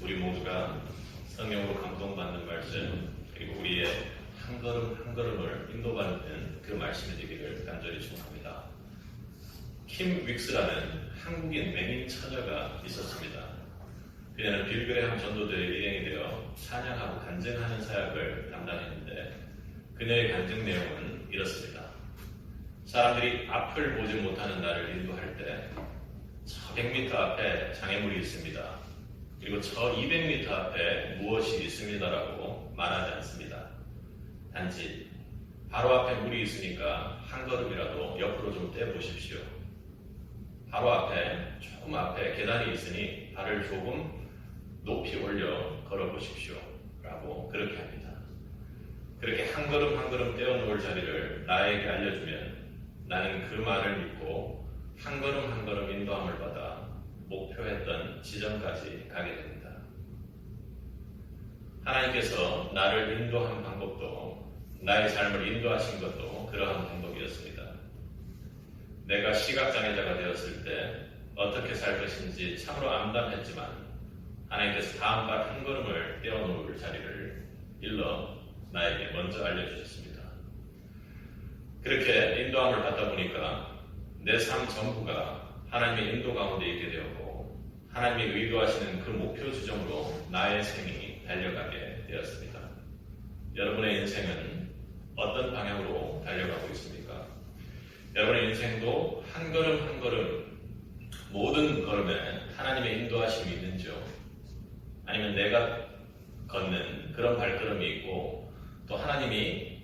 우리 모두가 성령으로 감동받는 말씀, 그리고 우리의 한 걸음 한 걸음을 인도받는 그 말씀이 되기를 간절히 축원합니다. 킴 윅스라는 한국인 맹인 처녀가 있었습니다. 그녀는 빌그레함 전도대에 일행이 되어 찬양하고 간증하는 사역을 담당했는데, 그녀의 간증 내용은 이렇습니다. 사람들이 앞을 보지 못하는 나를 인도할 때 저 100m 앞에 장애물이 있습니다. 그리고 저 200m 앞에 무엇이 있습니다라고 말하지 않습니다. 단지 바로 앞에 물이 있으니까 한 걸음이라도 옆으로 좀 떼보십시오. 바로 앞에, 조금 앞에 계단이 있으니 발을 조금 높이 올려 걸어보십시오 라고 그렇게 합니다. 그렇게 한 걸음 한 걸음 떼어놓을 자리를 나에게 알려주면 나는 그 말을 믿고 한 걸음 한 걸음 인도함을 받아 목표했던 지점까지 가게 됩니다. 하나님께서 나를 인도한 방법도, 나의 삶을 인도하신 것도 그러한 방법이었습니다. 내가 시각장애자가 되었을 때 어떻게 살 것인지 참으로 암담했지만 하나님께서 다음 발 한 걸음을 떼어놓을 자리를 일러 나에게 먼저 알려주셨습니다. 그렇게 인도함을 받다 보니까 내 삶 전부가 하나님의 인도 가운데 있게 되었고, 하나님이 의도하시는 그 목표 지점으로 나의 생이 달려가게 되었습니다. 여러분의 인생은 어떤 방향으로 달려가고 있습니까? 여러분의 인생도 한 걸음 한 걸음, 모든 걸음에 하나님의 인도하심이 있는지요? 아니면 내가 걷는 그런 발걸음이 있고 또 하나님이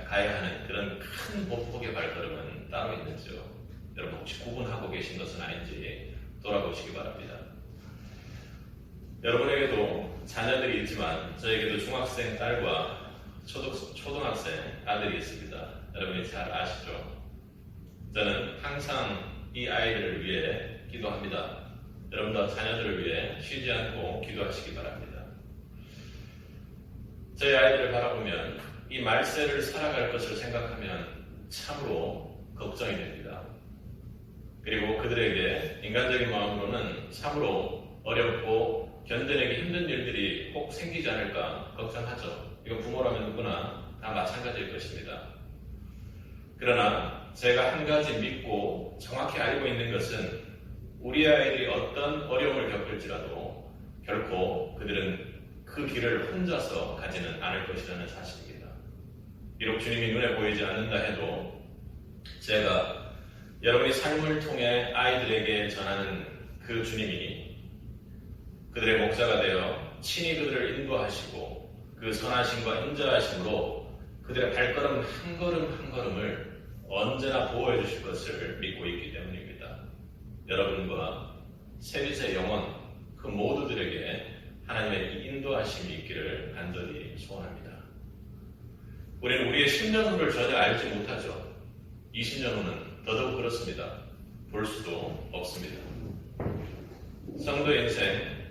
가야 하는 그런 큰 보폭의 발걸음은 따로 있는지요? 여러분 혹시 구분하고 계신 것은 아닌지 돌아보시기 바랍니다. 여러분에게도 자녀들이 있지만 저에게도 중학생 딸과 초등학생 아들이 있습니다. 여러분이 잘 아시죠? 저는 항상 이 아이들을 위해 기도합니다. 여러분도 자녀들을 위해 쉬지 않고 기도하시기 바랍니다. 저희 아이들을 바라보면 이 말세를 살아갈 것을 생각하면 참으로 걱정이 됩니다. 그리고 그들에게 인간적인 마음으로는 참으로 어렵고 견뎌내기 힘든 일들이 꼭 생기지 않을까 걱정하죠. 이건 부모라면 누구나 다 마찬가지일 것입니다. 그러나 제가 한 가지 믿고 정확히 알고 있는 것은 우리 아이들이 어떤 어려움을 겪을지라도 결코 그들은 그 길을 혼자서 가지는 않을 것이라는 사실입니다. 비록 주님이 눈에 보이지 않는다 해도 제가 여러분의 삶을 통해 아이들에게 전하는 그 주님이 그들의 목자가 되어 친히 그들을 인도하시고 그 선하심과 인자하심으로 그들의 발걸음 한 걸음 한 걸음을 언제나 보호해 주실 것을 믿고 있기 때문입니다. 여러분과 세리세 영혼 그 모두들에게 하나님의 이 인도하심이 있기를 간절히 소원합니다. 우리는 우리의 10년 후를 전혀 알지 못하죠. 20년 후는 더더욱 그렇습니다. 볼 수도 없습니다. 성도 인생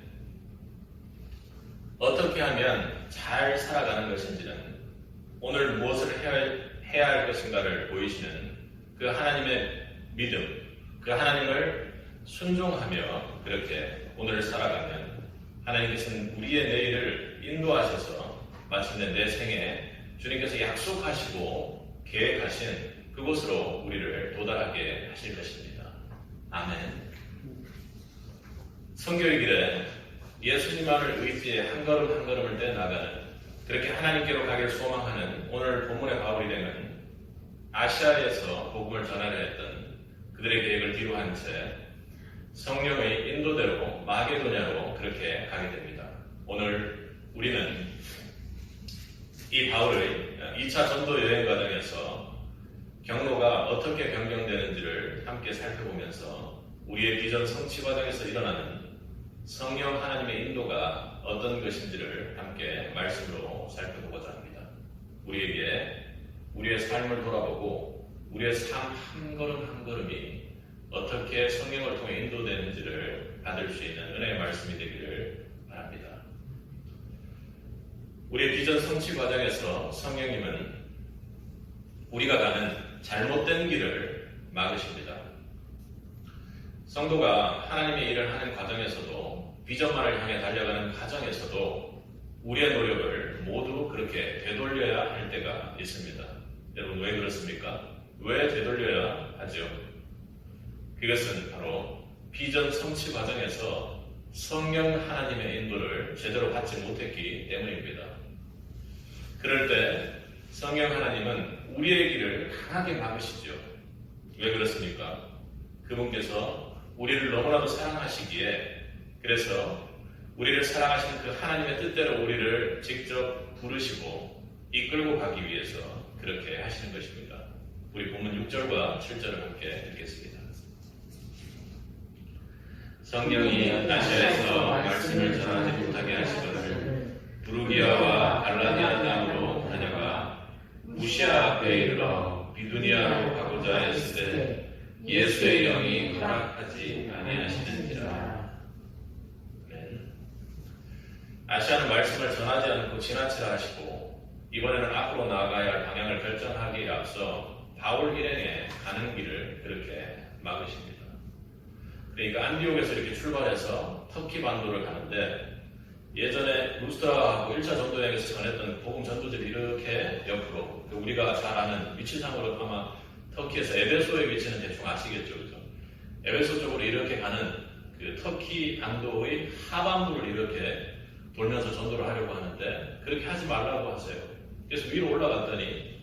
어떻게 하면 잘 살아가는 것인지는 오늘 무엇을 해야 할 것인가를 보이시는 그 하나님의 믿음, 그 하나님을 순종하며 그렇게 오늘을 살아가면 하나님께서는 우리의 내일을 인도하셔서 마침내 내 생에 주님께서 약속하시고 계획하신 그곳으로 우리를 도달하게 하실 것입니다. 아멘. 선교의 길에 예수님만을 의지해 한 걸음 한 걸음을 떼나가는, 그렇게 하나님께로 가길 소망하는 오늘 본문의 바울이 되는 아시아에서 복음을 전하려 했던 그들의 계획을 뒤로한 채 성령의 인도대로 마게도냐로 그렇게 가게 됩니다. 오늘 우리는 이 바울의 2차 전도 여행 과정에서 경로가 어떻게 변경되는지를 함께 살펴보면서 우리의 비전 성취 과정에서 일어나는 성령 하나님의 인도가 어떤 것인지를 함께 말씀으로 살펴보고자 합니다. 우리에게 우리의 삶을 돌아보고 우리의 삶 한 걸음 한 걸음이 어떻게 성령을 통해 인도되는지를 받을 수 있는 은혜의 말씀이 되기를 바랍니다. 우리의 비전 성취 과정에서 성령님은 우리가 가는 잘못된 길을 막으십니다. 성도가 하나님의 일을 하는 과정에서도 비전만을 향해 달려가는 과정에서도 우리의 노력을 모두 그렇게 되돌려야 할 때가 있습니다. 여러분 왜 그렇습니까? 왜 되돌려야 하죠? 그것은 바로 비전 성취 과정에서 성령 하나님의 인도를 제대로 받지 못했기 때문입니다. 그럴 때 성령 하나님은 우리의 길을 강하게 막으시죠. 왜 그렇습니까? 그분께서 우리를 너무나도 사랑하시기에, 그래서 우리를 사랑하시는 그 하나님의 뜻대로 우리를 직접 부르시고 이끌고 가기 위해서 그렇게 하시는 것입니다. 우리 본문 6절과 7절을 함께 읽겠습니다. 성령이 아시아에서 말씀을 전하지 못하게 하시거늘 부르기아와 갈라디아 땅으로 다녀가 무시아 앞에 이르러 비두니아로 가고자 했을 때 예수의 영이 허락하지 아니하시는지라. 아시아는 말씀을 전하지 않고 지나치라 하시고 이번에는 앞으로 나아가야 할 방향을 결정하기에 앞서 바울 일행에 가는 길을 그렇게 막으십니다. 그러니까 안디옥에서 이렇게 출발해서 터키 반도를 가는데, 예전에 루스트라하고 1차 전도여행에서 전했던 복음 전도들이 이렇게 옆으로, 우리가 잘 아는 위치상으로 아마 터키에서 에베소에 위치는 대충 아시겠죠, 그죠? 에베소 쪽으로 이렇게 가는 그 터키 반도의 하반부를 이렇게 돌면서 전도를 하려고 하는데, 그렇게 하지 말라고 하세요. 그래서 위로 올라갔더니,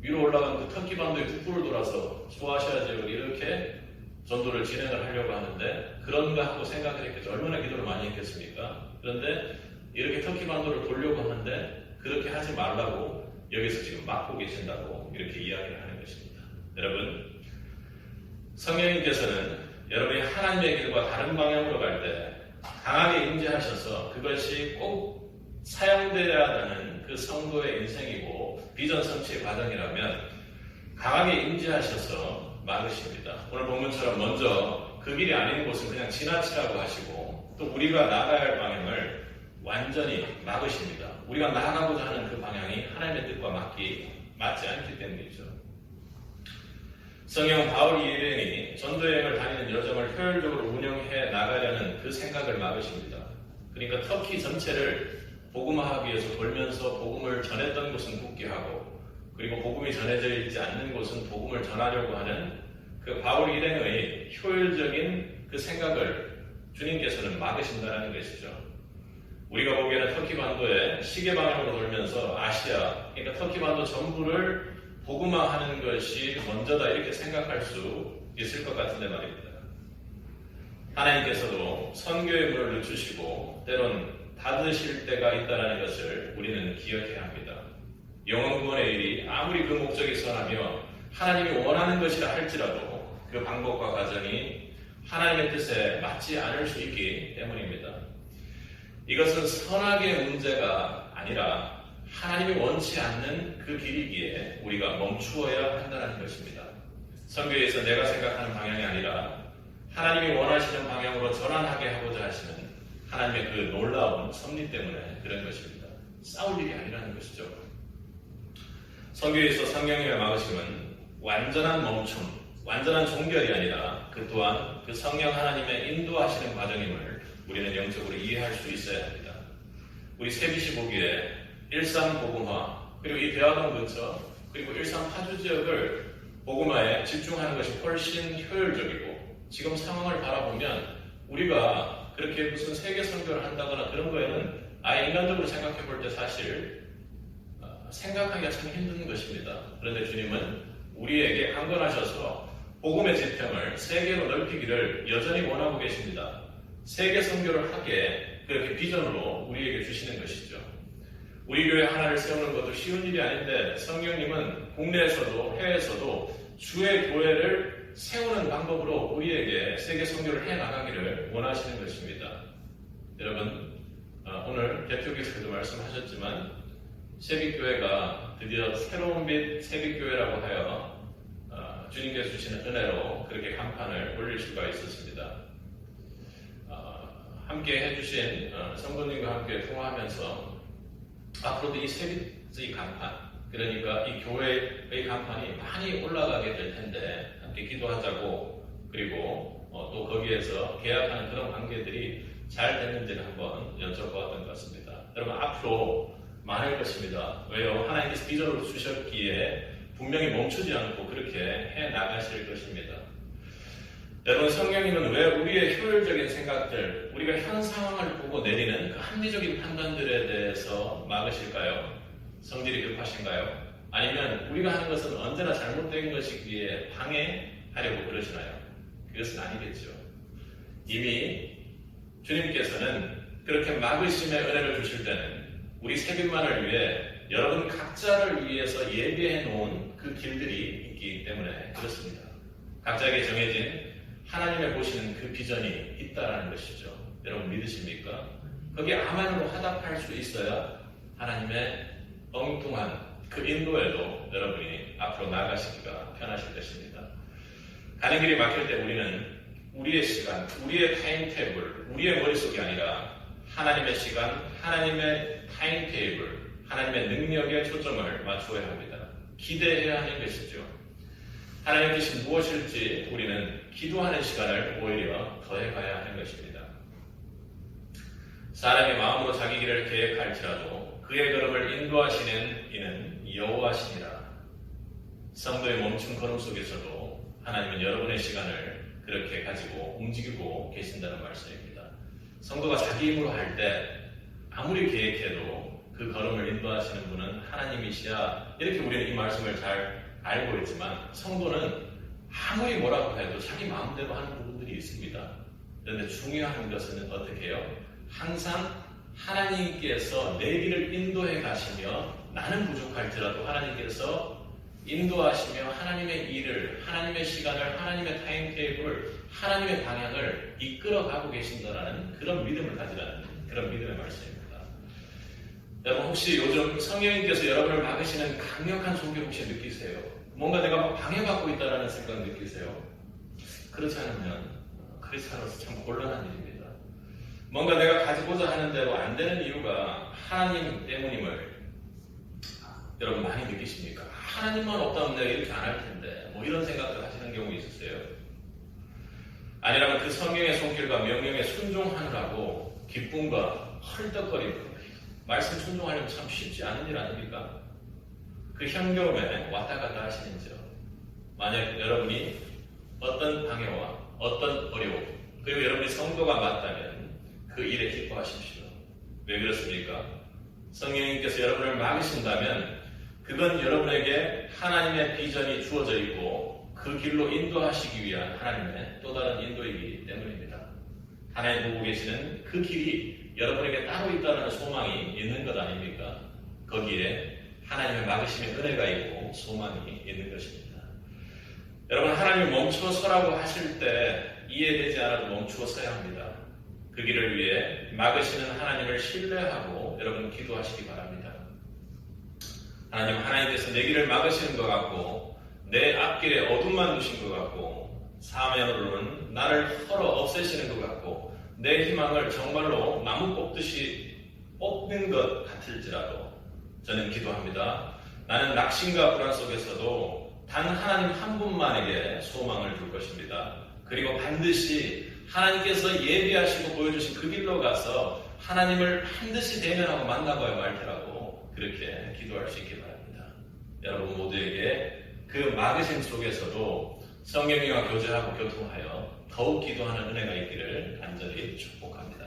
위로 올라간 그 터키 반도의 북부를 돌아서 소아시아 지역을 이렇게 전도를 진행을 하려고 하는데, 그런가 하고 생각을 했겠죠. 얼마나 기도를 많이 했겠습니까? 그런데 이렇게 터키 반도를 돌려고 하는데 그렇게 하지 말라고 여기서 지금 막고 계신다고 이렇게 이야기를 하는 것입니다. 여러분, 성령님께서는 여러분이 하나님의 길과 다른 방향으로 갈 때 강하게 임재하셔서 그것이 꼭 사용되어야 하는 그 성도의 인생이고 비전 성취의 과정이라면 강하게 임재하셔서 막으십니다. 오늘 본문처럼 먼저 그 길이 아닌 곳은 그냥 지나치라고 하시고, 또 우리가 나가야 할 방향을 완전히 막으십니다. 우리가 나아가고자 하는 그 방향이 하나님의 뜻과 맞지 않기 때문이죠. 성령 바울 일행이 전도여행을 다니는 여정을 효율적으로 운영해 나가려는 그 생각을 막으십니다. 그러니까 터키 전체를 복음화하기 위해서 돌면서 복음을 전했던 곳은 굳게 하고, 그리고 복음이 전해져 있지 않는 곳은 복음을 전하려고 하는 그 바울 일행의 효율적인 그 생각을 주님께서는 막으신다는 것이죠. 우리가 보기에는 터키 반도에 시계 방향으로 돌면서 아시아, 그러니까 터키 반도 전부를 복음화하는 것이 먼저다 이렇게 생각할 수 있을 것 같은데 말입니다. 하나님께서도 선교의 문을 늦추시고 때론 닫으실 때가 있다는 것을 우리는 기억해야 합니다. 영원 구원의 일이 아무리 그 목적이 선하며 하나님이 원하는 것이라 할지라도 그 방법과 과정이 하나님의 뜻에 맞지 않을 수 있기 때문입니다. 이것은 선악의 문제가 아니라 하나님이 원치 않는 그 길이기에 우리가 멈추어야 한다는 것입니다. 선교에서 내가 생각하는 방향이 아니라 하나님이 원하시는 방향으로 전환하게 하고자 하시는 하나님의 그 놀라운 섭리 때문에 그런 것입니다. 싸울 일이 아니라는 것이죠. 선교에서 성령님의 막으심은 완전한 멈춤, 완전한 종결이 아니라 그 또한 그 성령 하나님의 인도하시는 과정임을 우리는 영적으로 이해할 수 있어야 합니다. 우리 세비시 보기에 일산 복음화, 그리고 이 대화동 근처, 그리고 일산 파주 지역을 복음화에 집중하는 것이 훨씬 효율적이고, 지금 상황을 바라보면 우리가 그렇게 무슨 세계 선교를 한다거나 그런 거에는 아예 인간적으로 생각해 볼 때 사실 생각하기가 참 힘든 것입니다. 그런데 주님은 우리에게 강권하셔서 복음의 지평을 세계로 넓히기를 여전히 원하고 계십니다. 세계 선교를 하게 그렇게 비전으로 우리에게 주시는 것이죠. 우리 교회 하나를 세우는 것도 쉬운 일이 아닌데 성령님은 국내에서도 해외에서도 주의 교회를 세우는 방법으로 우리에게 세계 선교를 해나가기를 원하시는 것입니다. 여러분, 오늘 대표께서도 말씀하셨지만 세빛교회가 드디어 새로운 빛 세빛교회라고 하여 주님께서 주시는 은혜로 그렇게 간판을 올릴 수가 있었습니다. 함께 해주신 성도님과 함께 통화하면서 앞으로도 이 세빛의 간판, 그러니까 이 교회의 간판이 많이 올라가게 될 텐데 함께 기도하자고, 그리고 또 거기에서 계약하는 그런 관계들이 잘 됐는지를 한번 여쭤보았던 것 같습니다. 여러분, 앞으로 많을 것입니다. 왜요? 하나님께서 비전으로 주셨기에 분명히 멈추지 않고 그렇게 해 나가실 것입니다. 여러분, 성령님은 왜 우리의 효율적인 생각들, 우리가 현 상황을 보고 내리는 그 합리적인 판단들에 대해서 막으실까요? 성질이 급하신가요? 아니면 우리가 하는 것은 언제나 잘못된 것이기에 방해하려고 그러시나요? 그것은 아니겠죠. 이미 주님께서는 그렇게 막으심의 은혜를 주실 때는 우리 세균만을 위해 여러분 각자를 위해서 예비해 놓은 그 길들이 있기 때문에 그렇습니다. 각자에게 정해진 하나님의 보시는 그 비전이 있다는 것이죠. 여러분 믿으십니까? 거기에 아멘으로 화답할 수 있어야 하나님의 엉뚱한 그 인도에도 여러분이 앞으로 나아가시기가 편하실 것입니다. 가는 길이 막힐 때 우리는 우리의 시간, 우리의 타임테이블, 우리의 머릿속이 아니라 하나님의 시간, 하나님의 타임테이블, 하나님의 능력에 초점을 맞추어야 합니다. 기대해야 하는 것이죠. 하나님의 뜻이 무엇일지 우리는 기도하는 시간을 오히려 더해가야 하는 것입니다. 사람이 마음으로 자기 길을 계획할지라도 그의 걸음을 인도하시는 이는 여호와시니라. 성도의 멈춘 걸음 속에서도 하나님은 여러분의 시간을 그렇게 가지고 움직이고 계신다는 말씀입니다. 성도가 자기 힘으로 할 때 아무리 계획해도 그 걸음을 인도하시는 분은 하나님이시야. 이렇게 우리는 이 말씀을 잘 알고 있지만 성도는 아무리 뭐라고 해도 자기 마음대로 하는 부분들이 있습니다. 그런데 중요한 것은 어떻게 해요? 항상 하나님께서 내 길을 인도해 가시며 나는 부족할지라도 하나님께서 인도하시며 하나님의 일을, 하나님의 시간을, 하나님의 타임테이블을, 하나님의 방향을 이끌어가고 계신다는 그런 믿음을 가지라는 그런 믿음의 말씀입니다. 여러분 혹시 요즘 성령님께서 여러분을 막으시는 강력한 종교를 혹시 느끼세요? 뭔가 내가 막 방해받고 있다는 생각 느끼세요? 그렇지 않으면 크리스찬으로서 참 곤란한 일입니다. 뭔가 내가 가지고자 하는 대로 안 되는 이유가 하나님 때문임을 여러분 많이 느끼십니까? 하나님만 없다면 내가 이렇게 안 할 텐데 뭐 이런 생각들 하시는 경우 있으세요? 아니라면 그 성령의 손길과 명령에 순종하느라고 기쁨과 헐떡거리고 말씀 순종하려면 참 쉽지 않은 일 아닙니까? 그 현겨움에 왔다 갔다 하시는지요. 만약 여러분이 어떤 방해와 어떤 어려움 그리고 여러분이 성도가 맞다면 그 일에 기뻐하십시오. 왜 그렇습니까? 성령님께서 여러분을 막으신다면 그건 여러분에게 하나님의 비전이 주어져 있고 그 길로 인도하시기 위한 하나님의 또 다른 인도이기 때문입니다. 하나님 보고 계시는 그 길이 여러분에게 따로 있다는 소망이 있는 것 아닙니까? 거기에 하나님의 막으심의 은혜가 있고 소망이 있는 것입니다. 여러분 하나님이 멈춰 서라고 하실 때 이해되지 않아도 멈추어 서야 합니다. 그 길을 위해 막으시는 하나님을 신뢰하고 여러분 기도하시기 바랍니다. 하나님께서 내 길을 막으시는 것 같고 내 앞길에 어둠만 두신 것 같고 사면으로는 나를 헐어 없애시는 것 같고 내 희망을 정말로 나무 뽑듯이 뽑는 것 같을지라도 저는 기도합니다. 나는 낙심과 불안 속에서도 단 하나님 한 분만에게 소망을 줄 것입니다. 그리고 반드시 하나님께서 예비하시고 보여주신 그 길로 가서 하나님을 반드시 대면하고 만나봐야 말 테라고 그렇게 기도할 수 있기 바랍니다. 여러분 모두에게 그 막으심 속에서도 성령님과 교제하고 교통하여 더욱 기도하는 은혜가 있기를 간절히 축복합니다.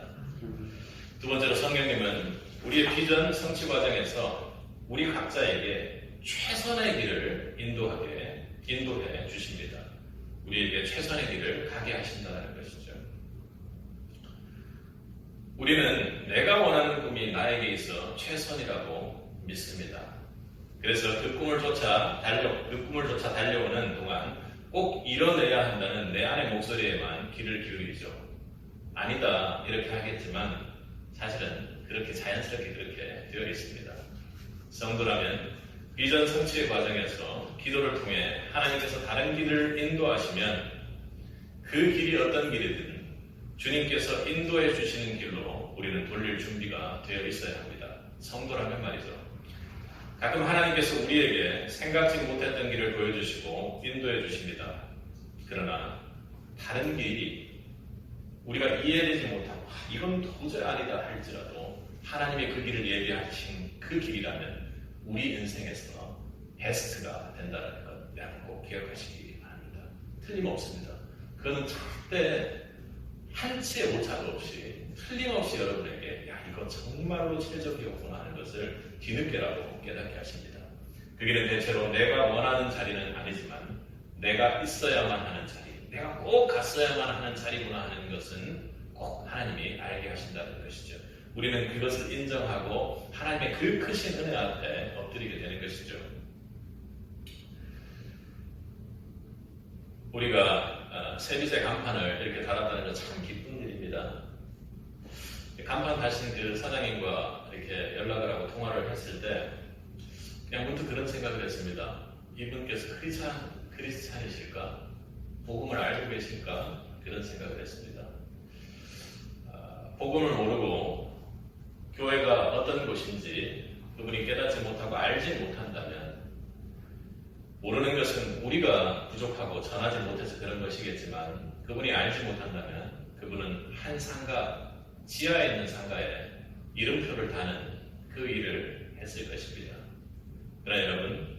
두 번째로 성령님은 우리의 비전 성취 과정에서 우리 각자에게 최선의 길을 인도해 주십니다. 우리에게 최선의 길을 가게 하신다는 것이죠. 우리는 내가 원하는 꿈이 나에게 있어 최선이라고 믿습니다. 그래서 그 꿈을 쫓아 달려오는 동안 꼭 이뤄내야 한다는 내 안의 목소리에만 귀를 기울이죠. 아니다 이렇게 하겠지만 사실은 그렇게 자연스럽게 그렇게 되어 있습니다. 성도라면 비전 성취의 과정에서 기도를 통해 하나님께서 다른 길을 인도하시면 그 길이 어떤 길이든 주님께서 인도해 주시는 길로 우리는 돌릴 준비가 되어 있어야 합니다. 성도라면 말이죠. 가끔 하나님께서 우리에게 생각지 못했던 길을 보여주시고 인도해 주십니다. 그러나 다른 길이 우리가 이해되지 못하고 이건 도저히 아니다 할지라도 하나님의 그 길을 예비하신 그 길이라면 우리 인생에서 베스트가 된다는 것 여러분 꼭 기억하시기 바랍니다. 틀림없습니다. 그거는 절대 한치의 오차도 없이 틀림없이 여러분에게 야 이거 정말로 최적이었구나 하는 것을 뒤늦게라도 깨닫게 하십니다. 그 길은 대체로 내가 원하는 자리는 아니지만 내가 있어야만 하는 자리, 내가 꼭 갔어야만 하는 자리구나 하는 것은 꼭 하나님이 알게 하신다는 것이죠. 우리는 그것을 인정하고 하나님의 그 크신 은혜 앞에 엎드리게 되는 것이죠. 우리가 세빛의 간판을 이렇게 달았다는 건 참 기쁜 일입니다. 간판 다신 그 사장님과 이렇게 연락을 하고 통화를 했을 때 그냥 문득 그런 생각을 했습니다. 이분께서 크리스찬이실까? 복음을 알고 계실까? 그런 생각을 했습니다. 복음을 모르고 교회가 어떤 곳인지 그분이 깨닫지 못하고 알지 못한다면 모르는 것은 우리가 부족하고 전하지 못해서 그런 것이겠지만 그분이 알지 못한다면 그분은 한 상가, 지하에 있는 상가에 이름표를 다는 그 일을 했을 것입니다. 그러나 여러분,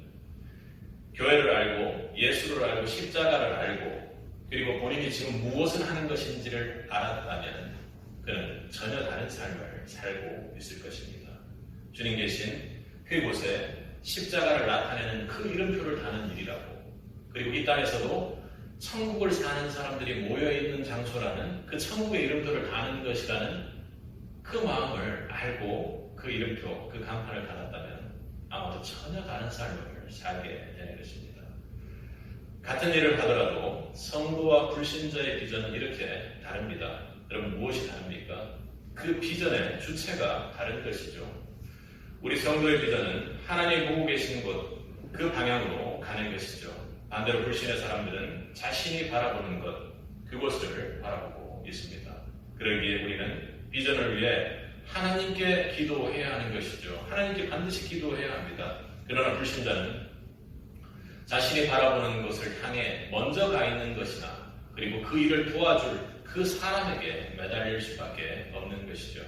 교회를 알고 예수를 알고 십자가를 알고 그리고 본인이 지금 무엇을 하는 것인지를 알았다면 그는 전혀 다른 삶을 살고 있을 것입니다. 주님 계신 그곳에 십자가를 나타내는 그 이름표를 다는 일이라고 그리고 이 땅에서도 천국을 사는 사람들이 모여있는 장소라는 그 천국의 이름표를 다는 것이라는 그 마음을 알고 그 이름표, 그 간판을 달았다면 아마도 전혀 다른 삶을 살게 되는 것입니다. 같은 일을 하더라도 성도와 불신자의 비전은 이렇게 다릅니다. 여러분 무엇이 다릅니까? 그 비전의 주체가 다른 것이죠. 우리 성도의 비전은 하나님 보고 계신 곳, 그 방향으로 가는 것이죠. 반대로 불신의 사람들은 자신이 바라보는 것, 그곳을 바라보고 있습니다. 그러기에 우리는 비전을 위해 하나님께 기도해야 하는 것이죠. 하나님께 반드시 기도해야 합니다. 그러나 불신자는 자신이 바라보는 것을 향해 먼저 가 있는 것이나 그리고 그 일을 도와줄 그 사람에게 매달릴 수밖에 없는 것이죠.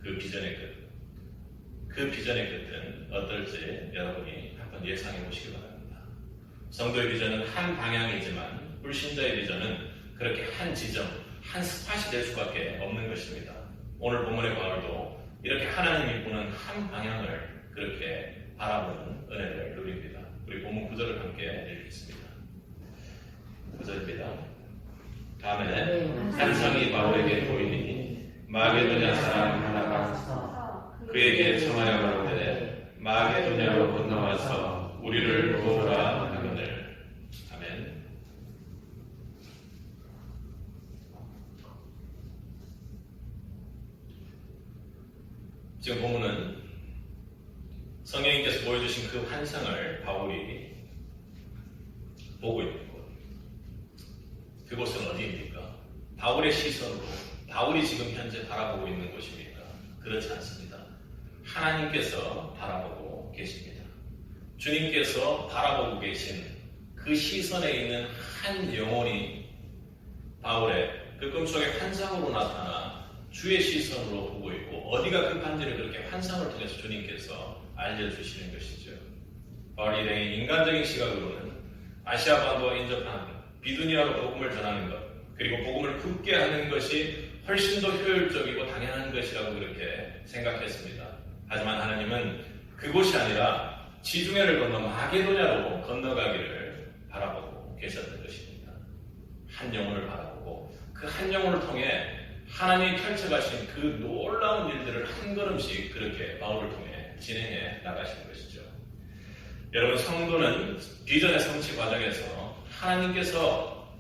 그 비전의 끝. 그 비전의 끝은 어떨지 여러분이 한번 예상해 보시기 바랍니다. 성도의 비전은 한 방향이지만 불신자의 비전은 그렇게 한 지점, 한 스팟이 될 수밖에 없는 것입니다. 오늘 본문의 바울도 이렇게 하나님이 보는 한 방향을 그렇게 바라보는 은혜를 누립니다. 우리 본문 9절을 함께 읽겠습니다. 9절입니다. 다음에 한 성이 바울에게 보이니 마게도냐 사람 하나가 그에게 청하여 가로되 마게도냐로 건너와서 우리를 도우라 하거늘. 아멘. 지금 본문은 성령님께서 보여주신 그 환상을 바울이 보고 있는 곳. 그곳은 어디입니까? 바울의 시선으로 바울이 지금 현재 바라보고 있는 곳입니까? 그렇지 않습니다. 하나님께서 바라보고 계십니다. 주님께서 바라보고 계신 그 시선에 있는 한 영혼이 바울의 그 꿈속의 환상으로 나타나 주의 시선으로 보고 있고 어디가 급한지를 그렇게 환상을 통해서 주님께서 알려주시는 것이죠. 바울이 일행이 인간적인 시각으로는 아시아 반도와 인접한 비두니아로 복음을 전하는 것 그리고 복음을 굳게 하는 것이 훨씬 더 효율적이고 당연한 것이라고 그렇게 생각했습니다. 하지만 하나님은 그곳이 아니라 지중해를 건너 마게도냐로 건너가기를 바라보고 계셨던 것입니다. 한 영혼을 바라보고 그 한 영혼을 통해 하나님이 펼쳐가신 그 놀라운 일들을 한 걸음씩 그렇게 바울을 통해 진행해 나가시는 것이죠. 여러분 성도는 비전의 성취 과정에서 하나님께서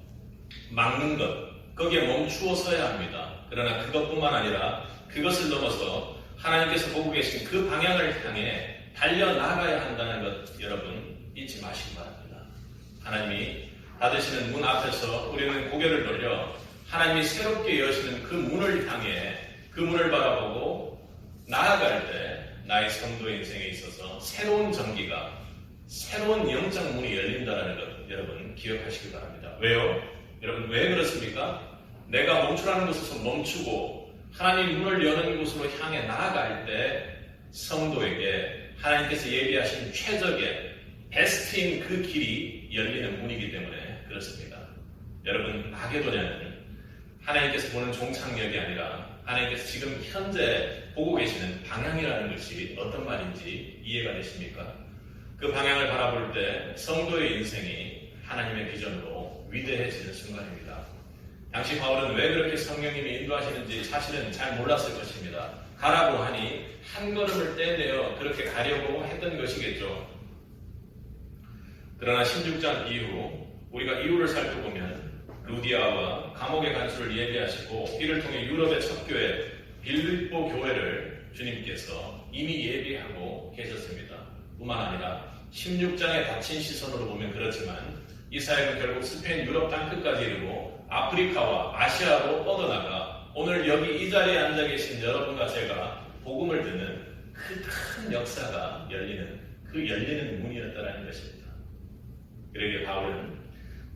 막는 것 거기에 멈추어 서야 합니다. 그러나 그것뿐만 아니라 그것을 넘어서 하나님께서 보고 계신 그 방향을 향해 달려나가야 한다는 것 여러분 잊지 마시기 바랍니다. 하나님이 닫으시는 문 앞에서 우리는 고개를 돌려 하나님이 새롭게 여시는 그 문을 향해 그 문을 바라보고 나아갈 때 나의 성도 인생에 있어서 새로운 전기가 새로운 영적 문이 열린다는 것 여러분 기억하시기 바랍니다. 왜요? 여러분 왜 그렇습니까? 내가 멈추라는 곳에서 멈추고 하나님 문을 여는 곳으로 향해 나아갈 때 성도에게 하나님께서 예비하신 최적의 베스트인 그 길이 열리는 문이기 때문에 그렇습니다. 여러분, 마게도냐는 하나님께서 보는 종착역이 아니라 하나님께서 지금 현재 보고 계시는 방향이라는 것이 어떤 말인지 이해가 되십니까? 그 방향을 바라볼 때 성도의 인생이 하나님의 비전으로 위대해지는 순간입니다. 당시 바울은 왜 그렇게 성령님이 인도하시는지 사실은 잘 몰랐을 것입니다. 가라고 하니 한 걸음을 떼내어 그렇게 가려고 했던 것이겠죠. 그러나 16장 이후 우리가 이유를 살펴보면 루디아와 감옥의 간수를 예비하시고 이를 통해 유럽의 첫 교회 빌립보 교회를 주님께서 이미 예비하고 계셨습니다. 뿐만 아니라 16장에 닫힌 시선으로 보면 그렇지만 이 사역은 결국 스페인 유럽 땅끝까지 이르고 아프리카와 아시아로 뻗어나가 오늘 여기 이 자리에 앉아 계신 여러분과 제가 복음을 듣는 그 큰 역사가 열리는 문이었다는 것입니다. 그러기에 바울은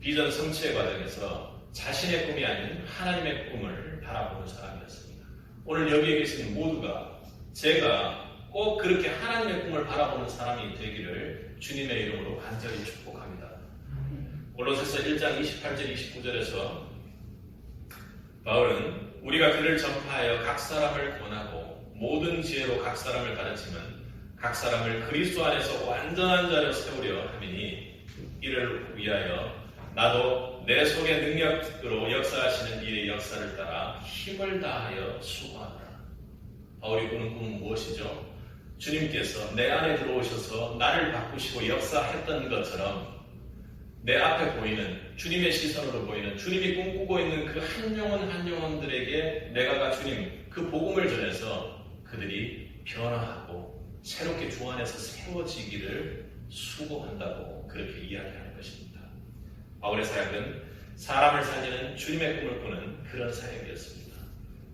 비전 성취의 과정에서 자신의 꿈이 아닌 하나님의 꿈을 바라보는 사람이었습니다. 오늘 여기에 계신 모두가 제가 꼭 그렇게 하나님의 꿈을 바라보는 사람이 되기를 주님의 이름으로 간절히 축복합니다. 골로새서 1장 28절 29절에서 바울은 우리가 그를 전파하여 각 사람을 권하고 모든 지혜로 각 사람을 가르치면 각 사람을 그리스도 안에서 완전한 자로 세우려 함이니 이를 위하여 나도 내 속의 능력으로 역사하시는 이의 역사를 따라 힘을 다하여 수고하노라. 바울이 꾸는 꿈은 무엇이죠? 주님께서 내 안에 들어오셔서 나를 바꾸시고 역사했던 것처럼 내 앞에 보이는 주님의 시선으로 보이는 주님이 꿈꾸고 있는 그 한 영혼 한 영혼들에게 내가 주님 그 복음을 전해서 그들이 변화하고 새롭게 주 안에서 세워지기를 수고한다고 그렇게 이야기하는 것입니다. 바울의 사역은 사람을 살리는 주님의 꿈을 꾸는 그런 사역이었습니다.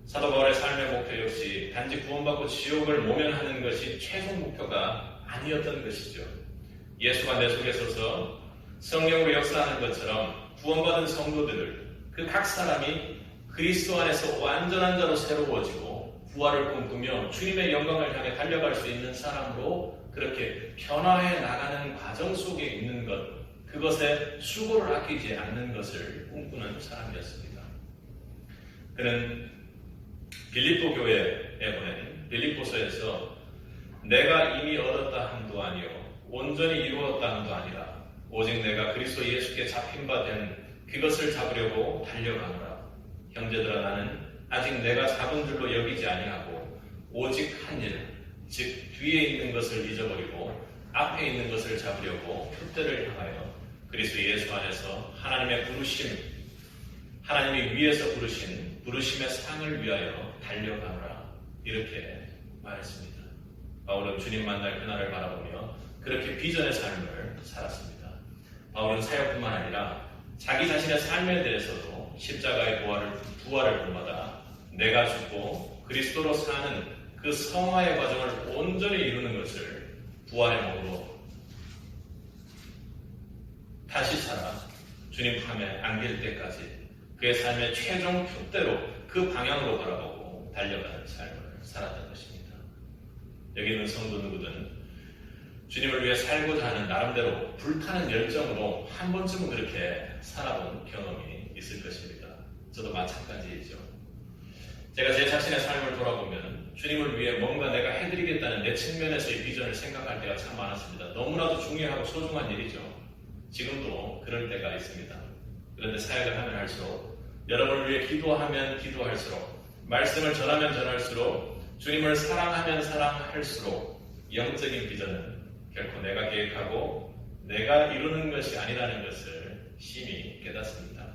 사도 바울의 삶의 목표 역시 단지 구원받고 지옥을 모면하는 것이 최종 목표가 아니었던 것이죠. 예수가 내 속에 서서 성령으로 역사하는 것처럼 구원받은 성도들을 그 각 사람이 그리스도 안에서 완전한 자로 새로워지고 부활을 꿈꾸며 주님의 영광을 향해 달려갈 수 있는 사람으로 그렇게 변화해 나가는 과정 속에 있는 것, 그것에 수고를 아끼지 않는 것을 꿈꾸는 사람이었습니다. 그는 빌립보 교회에 보낸 빌립보서에서 내가 이미 얻었다 함도 아니요 온전히 이루었다 함도 아니라 오직 내가 그리스도 예수께 잡힌 바 된 그것을 잡으려고 달려가노라. 형제들아 나는 아직 내가 잡은 줄로 여기지 아니하고 오직 한 일, 즉 뒤에 있는 것을 잊어버리고 앞에 있는 것을 잡으려고 풋대를 향하여 그리스도 예수 안에서 하나님의 부르심, 하나님이 위에서 부르신 부르심의 상을 위하여 달려가노라. 이렇게 말했습니다. 바울은 주님 만날 그날을 바라보며 그렇게 비전의 삶을 살았습니다. 바울은 사역뿐만 아니라 자기 자신의 삶에 대해서도 십자가의 부활을 본받아 내가 죽고 그리스도로 사는 그 성화의 과정을 온전히 이루는 것을 부활의 몸으로 다시 살아 주님 품에 안길 때까지 그의 삶의 최종 푯대로 그 방향으로 바라보고 달려가는 삶을 살았던 것입니다. 여기 있는 성도 누구든 주님을 위해 살고자 하는 나름대로 불타는 열정으로 한 번쯤은 그렇게 살아본 경험이 있을 것입니다. 저도 마찬가지이죠. 제가 제 자신의 삶을 돌아보면 주님을 위해 뭔가 내가 해드리겠다는 내 측면에서의 비전을 생각할 때가 참 많았습니다. 너무나도 중요하고 소중한 일이죠. 지금도 그럴 때가 있습니다. 그런데 사역을 하면 할수록 여러분을 위해 기도하면 기도할수록 말씀을 전하면 전할수록 주님을 사랑하면 사랑할수록 영적인 비전은 결코 내가 계획하고 내가 이루는 것이 아니라는 것을 심히 깨닫습니다.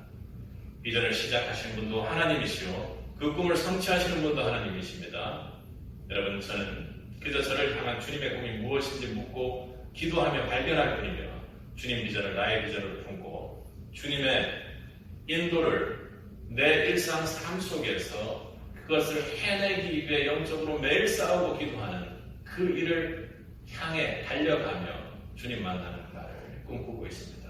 비전을 시작하신 분도 하나님이시오 그 꿈을 성취하시는 분도 하나님이십니다. 여러분 저는 그저 저를 향한 주님의 꿈이 무엇인지 묻고 기도하며 발견할 뿐이며 주님 비전을 나의 비전으로 품고 주님의 인도를 내 일상 삶 속에서 그것을 해내기 위해 영적으로 매일 싸우고 기도하는 그 일을 향해 달려가며 주님 만나는 날을 꿈꾸고 있습니다.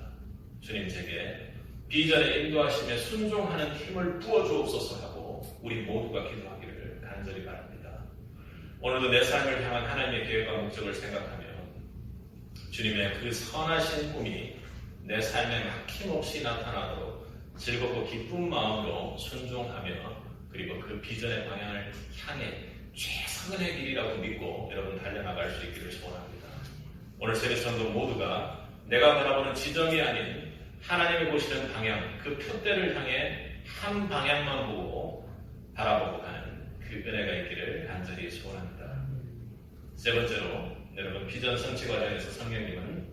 주님 제게 비전에 인도하심에 순종하는 힘을 부어주옵소서 하고 우리 모두가 기도하기를 간절히 바랍니다. 오늘도 내 삶을 향한 하나님의 계획과 목적을 생각하며 주님의 그 선하신 꿈이 내 삶에 막힘없이 나타나도록 즐겁고 기쁜 마음으로 순종하며 그리고 그 비전의 방향을 향해 최선의 길이라고 믿고 여러분 달려나갈 수 있기를 소원합니다. 오늘 세례성도 모두가 내가 바라보는 지점이 아닌 하나님이 보시는 방향, 그 표대를 향해 한 방향만 보고 바라보고 가는 그 은혜가 있기를 간절히 소원합니다. 세 번째로 여러분 비전 성취 과정에서 성령님은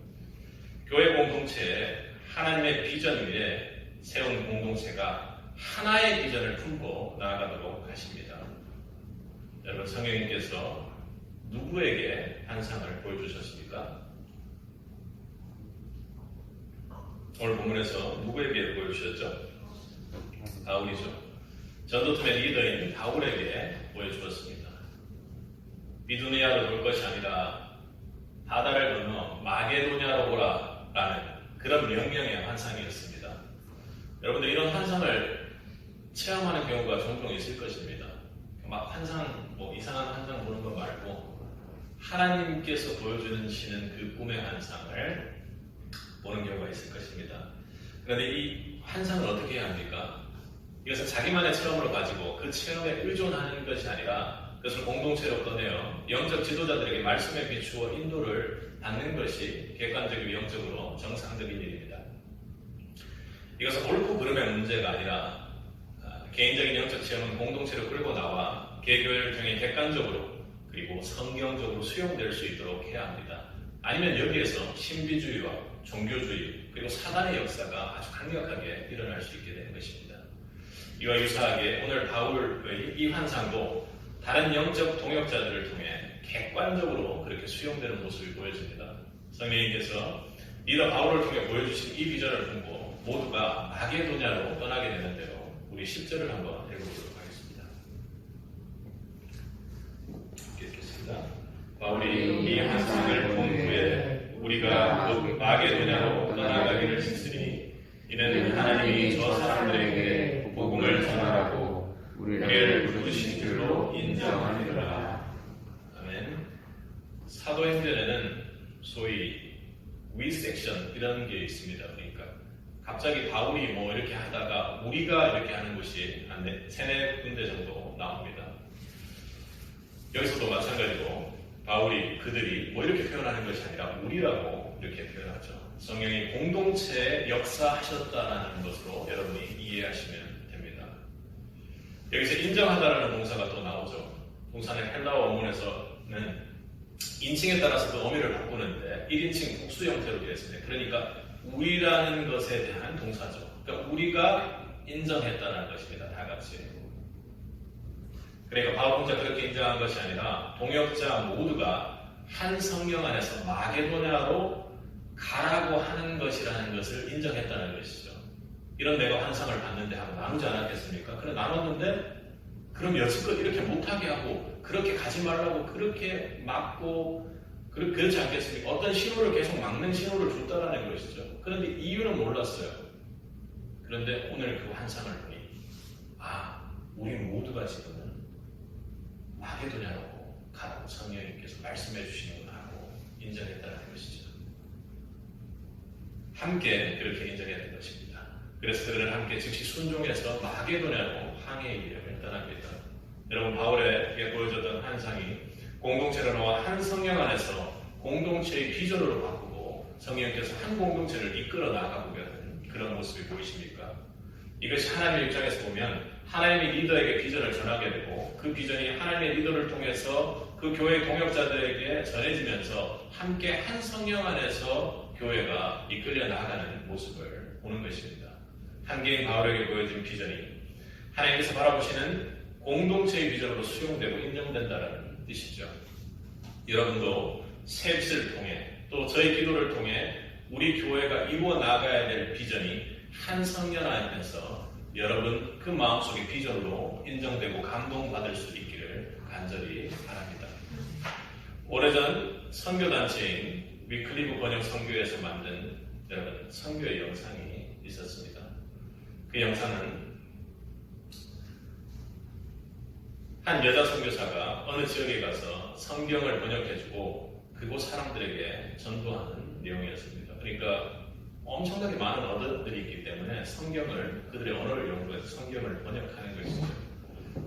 교회 공동체에 하나님의 비전 위에 세운 공동체가 하나의 비전을 품고 나아가도록 하십니다. 여러분 성령님께서 누구에게 환상을 보여주셨습니까? 오늘 본문에서 누구에게 보여주셨죠? 바울이죠. 전도팀의 리더인 바울에게 보여주었습니다. 비두니아로 볼 것이 아니라 바다를 건너 마게도냐로 오라 라는 그런 명령의 환상이었습니다. 여러분들 이런 환상을 체험하는 경우가 종종 있을 것입니다. 막 환상, 이상한 환상 보는 거 말고 하나님께서 보여주시는 그 꿈의 환상을 보는 경우가 있을 것입니다. 그런데 이 환상을 어떻게 해야 합니까? 이것은 자기만의 체험으로 가지고 그 체험에 의존하는 것이 아니라 그것을 공동체로 꺼내어 영적 지도자들에게 말씀에 비추어 인도를 받는 것이 객관적이고 영적으로 정상적인 일입니다. 이것은 옳고 그름의 문제가 아니라 개인적인 영적 체험은 공동체로 끌고 나와 개교회를 통해 객관적으로 그리고 성경적으로 수용될 수 있도록 해야 합니다. 아니면 여기에서 신비주의와 종교주의 그리고 사단의 역사가 아주 강력하게 일어날 수 있게 되는 것입니다. 이와 유사하게 오늘 바울의 이 환상도 다른 영적 동역자들을 통해 객관적으로 그렇게 수용되는 모습을 보여줍니다. 성령님께서 리더 바울을 통해 보여주신 이 비전을 품고 모두가 마게도냐로 떠나게 되는데요. 우리 10절을 한번 읽어보도록 하겠습니다. 읽겠습니다. 바울이 이 환상을 본 후에 우리가 곧 마게도냐로 떠나가기를 했으니 이는 하나님이 저 사람들에게 복음을 전하라고 우리를 부르신 줄로 인정하느니라. 아멘. 사도행전에는 소위 위섹션 이런 게 있습니다. 그러니까 갑자기 바울이 이렇게 하다가 우리가 이렇게 하는 곳이 한 3-4 군데 정도 나옵니다. 여기서도 마찬가지로 바울이 그들이 이렇게 표현하는 것이 아니라 우리라고 이렇게 표현하죠. 성령이 공동체에 역사하셨다는 것으로 여러분이 이해하시면 됩니다. 여기서 인정하다라는 동사가 또 나오죠. 동사는 헬라어 원문에서는 인칭에 따라서 그 어미를 바꾸는데 1인칭 복수 형태로 되어 있습니다. 그러니까 우리라는 것에 대한 동사죠. 그러니까 우리가 인정했다는 것입니다. 다 같이. 그러니까 바울 혼자 그렇게 인정한 것이 아니라 동역자 모두가 한 성령 안에서 마게도냐로 가라고 하는 것이라는 것을 인정했다는 것이죠. 이런 내가 환상을 봤는데 하고 나누지 않았겠습니까? 그래 나눴는데 그럼 여지껏 이렇게 못하게 하고 그렇게 가지 말라고 그렇게 막고 그렇지 않겠습니까? 어떤 신호를 계속 막는 신호를 줬다라는 것이죠. 그런데 이유는 몰랐어요. 그런데 오늘 그 환상을 보니 우리 모두가 지금은 마게도냐로 가라고 성령님께서 말씀해 주시는구나 하고 인정했다는 것이죠. 함께 그렇게 인정해야 것입니다. 그래서 그들은 함께 즉시 순종해서 마게도냐로 항해의 길을 떠납니다. 여러분 바울에게 보여줬던 환상이 공동체로 나와 한 성령 안에서 공동체의 비전으로 바꾸고 성령께서 한 공동체를 이끌어 나가고 있는 그런 모습이 보이십니까? 이것이 하나님의 입장에서 보면 하나님의 리더에게 비전을 전하게 되고 그 비전이 하나님의 리더를 통해서 그 교회 동역자들에게 전해지면서 함께 한 성령 안에서 교회가 이끌려 나가는 모습을 보는 것입니다. 한 개인 바울에게 보여진 비전이 하나님께서 바라보시는 공동체의 비전으로 수용되고 인정된다는 뜻이죠. 여러분도 새 빛을 통해 또 저희 기도를 통해 우리 교회가 이루어 나가야 될 비전이 한 성령 안에서 여러분 그 마음속의 비전으로 인정되고 감동받을 수 있기를 간절히 바랍니다. 오래전 선교단체인 위클리브 번역 선교에서 만든 여러분 선교의 영상이 있었습니다. 그 영상은 한 여자 선교사가 어느 지역에 가서 성경을 번역해주고 그곳 사람들에게 전도하는 내용이었습니다. 그러니까 엄청나게 많은 어른들이 있기 때문에 성경을 그들의 언어를 이용으로 해서 성경을 번역하는 것이죠.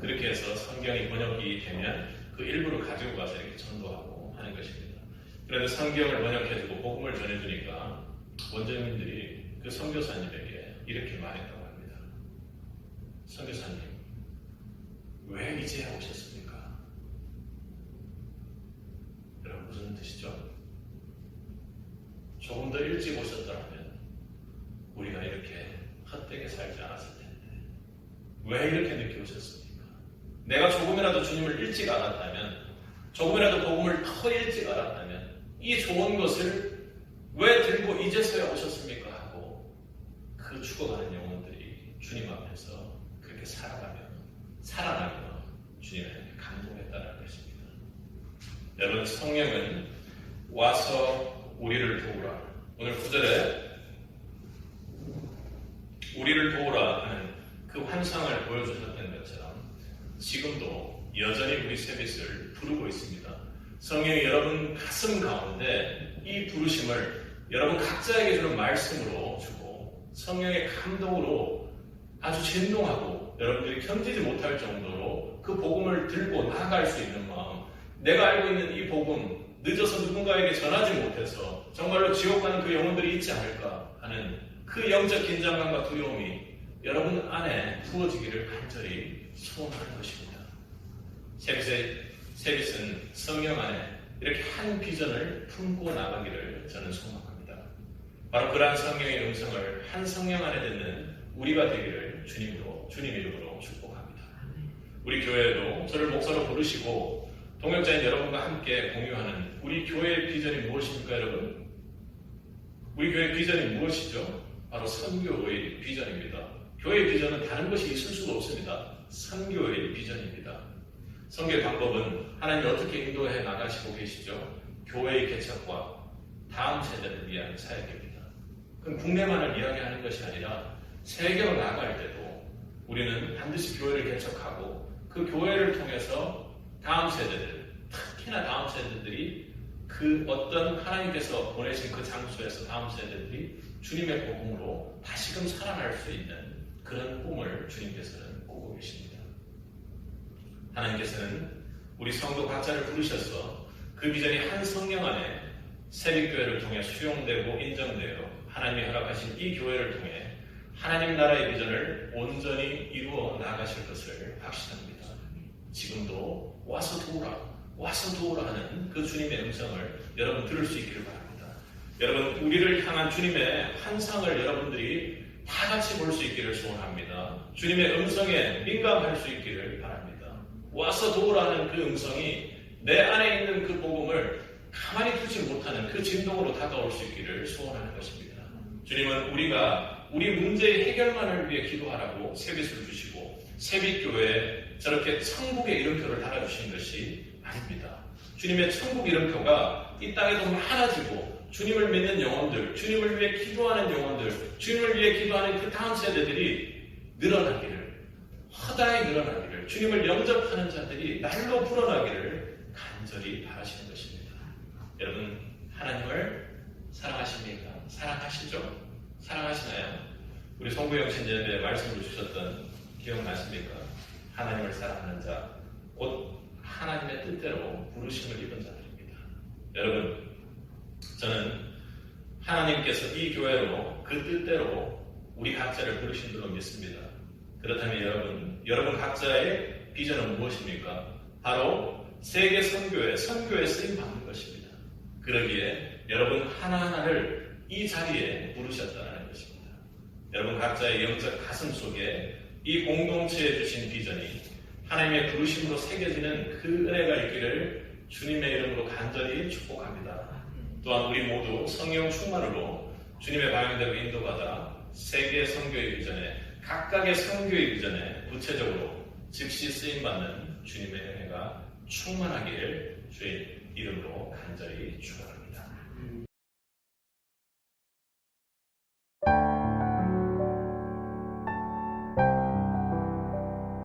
그렇게 해서 성경이 번역이 되면 그 일부를 가지고 가서 이렇게 전도하고 하는 것입니다. 그런데 성경을 번역해주고 복음을 전해주니까 원주민들이 그 선교사님에게 이렇게 말했다고 합니다. 선교사님, 왜 이제야 오셨습니까? 여러분 무슨 뜻이죠? 조금 더 일찍 오셨더라면 우리가 이렇게 헛되게 살지 않았을 텐데 왜 이렇게 늦게 오셨습니까? 내가 조금이라도 주님을 일찍 알았다면, 조금이라도 복음을 더 일찍 알았다면 이 좋은 것을 왜 들고 이제서야 오셨습니까? 하고 그 죽어가는 영혼들이 주님 앞에서 그렇게 살아나며 주님에게 감동했다는 것입니다. 여러분, 성령은 와서 우리를 도우라. 오늘 9절에 우리를 도우라 하는 그 환상을 보여주셨던 것처럼 지금도 여전히 우리 세빛을 부르고 있습니다. 성령이 여러분 가슴 가운데 이 부르심을 여러분 각자에게 주는 말씀으로 주고 성령의 감동으로 아주 진동하고 여러분들이 견디지 못할 정도로 그 복음을 들고 나아갈 수 있는 마음, 내가 알고 있는 이 복음 늦어서 누군가에게 전하지 못해서 정말로 지옥 가는 그 영혼들이 있지 않을까 하는 그 영적 긴장감과 두려움이 여러분 안에 부어지기를 간절히 소원하는 것입니다. 세빛은 성령 안에 이렇게 한 비전을 품고 나가기를 저는 소망합니다. 바로 그러한 성령의 음성을 한 성령 안에 듣는 우리가 되기를 주님 이름으로 축복합니다. 우리 교회도 저를 목사로 부르시고 동역자인 여러분과 함께 공유하는 우리 교회의 비전이 무엇입니까, 여러분? 우리 교회의 비전이 무엇이죠? 바로 선교의 비전입니다. 교회의 비전은 다른 것이 있을 수가 없습니다. 선교의 비전입니다. 선교의 방법은 하나님이 어떻게 인도해 나가시고 계시죠? 교회의 개척과 다음 세대를 위한 사역입니다. 그럼 국내만을 이야기하는 것이 아니라 세계로 나갈 때도 우리는 반드시 교회를 개척하고 그 교회를 통해서 다음 세대들, 특히나 다음 세대들이 그 어떤 하나님께서 보내신 그 장소에서 다음 세대들이 주님의 복음으로 다시금 살아날 수 있는 그런 꿈을 주님께서는 꾸고 계십니다. 하나님께서는 우리 성도 각자를 부르셔서 그 비전이 한 성령 안에 새벽교회를 통해 수용되고 인정되어 하나님이 허락하신 이 교회를 통해 하나님 나라의 비전을 온전히 이루어 나가실 것을 확신합니다. 지금도 와서 도우라 하는 그 주님의 음성을 여러분 들을 수 있기를 바랍니다. 여러분, 우리를 향한 주님의 환상을 여러분들이 다 같이 볼 수 있기를 소원합니다. 주님의 음성에 민감할 수 있기를 바랍니다. 와서 도우라는 그 음성이 내 안에 있는 그 복음을 가만히 두지 못하는 그 진동으로 다가올 수 있기를 소원하는 것입니다. 주님은 우리가 우리 문제의 해결만을 위해 기도하라고 새빛을 주시고 새빛교회에 저렇게 천국의 이름표를 달아주신 것이 아닙니다. 주님의 천국 이름표가 이 땅에도 많아지고 주님을 믿는 영혼들, 주님을 위해 기도하는 영혼들, 주님을 위해 기도하는 그 다음 세대들이 늘어나기를, 허다히 늘어나기를, 주님을 영접하는 자들이 날로 불어나기를 간절히 바라시는 것입니다. 여러분, 하나님을 사랑하십니까? 사랑하시죠? 사랑하시나요? 우리 송구영 신제에 말씀을 주셨던 기억나십니까? 하나님을 사랑하는 자, 곧 하나님의 뜻대로 부르심을 입은 자들입니다. 여러분, 저는 하나님께서 이 교회로 그 뜻대로 우리 각자를 부르신 줄로 믿습니다. 그렇다면 여러분 각자의 비전은 무엇입니까? 바로 세계 선교에 쓰임 받는 것입니다. 그러기에 여러분 하나하나를 이 자리에 부르셨다는 것입니다. 여러분 각자의 영적 가슴 속에 이 공동체에 주신 비전이 하나님의 부르심으로 새겨지는 그 은혜가 있기를 주님의 이름으로 간절히 축복합니다. 또한 우리 모두 성령 충만으로 주님의 방향대로 인도받아 세계 선교의 비전에, 각각의 선교의 비전에 구체적으로 즉시 쓰임받는 주님의 은혜가 충만하기를 주의 이름으로 간절히 축원합니다.